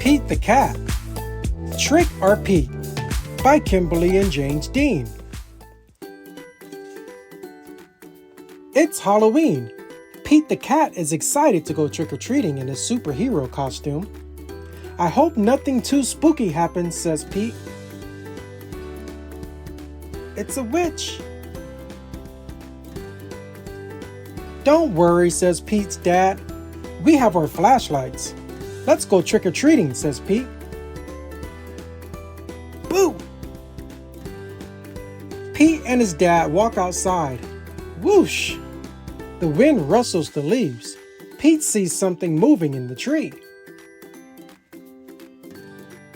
Pete the Cat. Trick or Pete by Kimberly and James Dean. It's Halloween. Pete the Cat is excited to go trick-or-treating in his superhero costume. I hope nothing too spooky happens, says Pete. It's a witch. Don't worry, says Pete's dad. We have our flashlights. Let's go trick-or-treating, says Pete. Boo! Pete and his dad walk outside. Whoosh! The wind rustles the leaves. Pete sees something moving in the tree.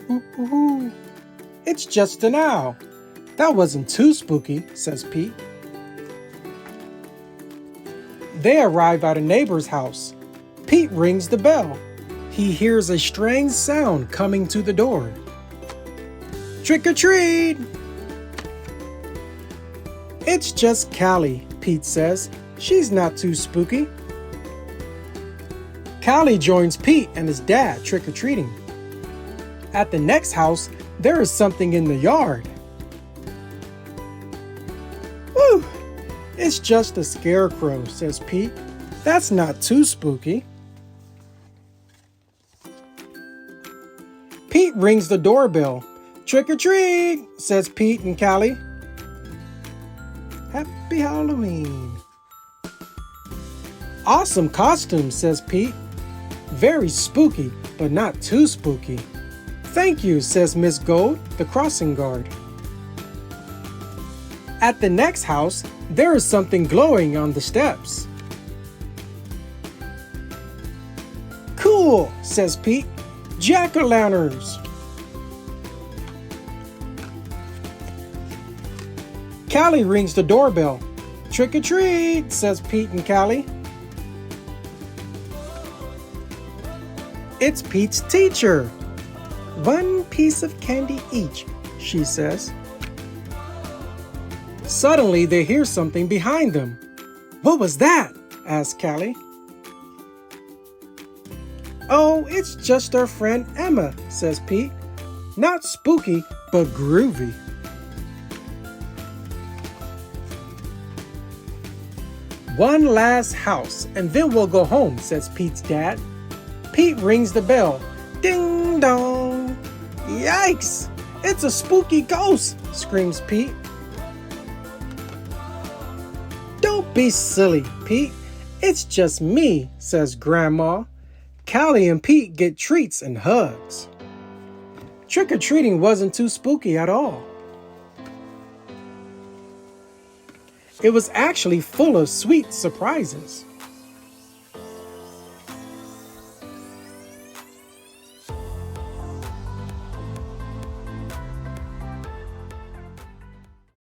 Ooh, it's just an owl. That wasn't too spooky, says Pete. They arrive at a neighbor's house. Pete rings the bell. He hears a strange sound coming to the door. Trick or treat! It's just Callie, Pete says. She's not too spooky. Callie joins Pete and his dad trick-or-treating. At the next house, there is something in the yard. Whew! It's just a scarecrow, says Pete. That's not too spooky. Pete rings the doorbell. Trick or treat, says Pete and Callie. Happy Halloween. Awesome costume, says Pete. Very spooky, but not too spooky. Thank you, says Miss Gold, the crossing guard. At the next house, there is something glowing on the steps. Cool, says Pete. Jack-o'-lanterns. Callie rings the doorbell. Trick or treat, says Pete and Callie. It's Pete's teacher. One piece of candy each, she says. Suddenly, they hear something behind them. What was that? Asks Callie. Oh, it's just our friend Emma, says Pete. Not spooky, but groovy. One last house, and then we'll go home, says Pete's dad. Pete rings the bell. Ding dong! Yikes! It's a spooky ghost, screams Pete. Don't be silly, Pete. It's just me, says Grandma. Callie and Pete get treats and hugs. Trick-or-treating wasn't too spooky at all. It was actually full of sweet surprises.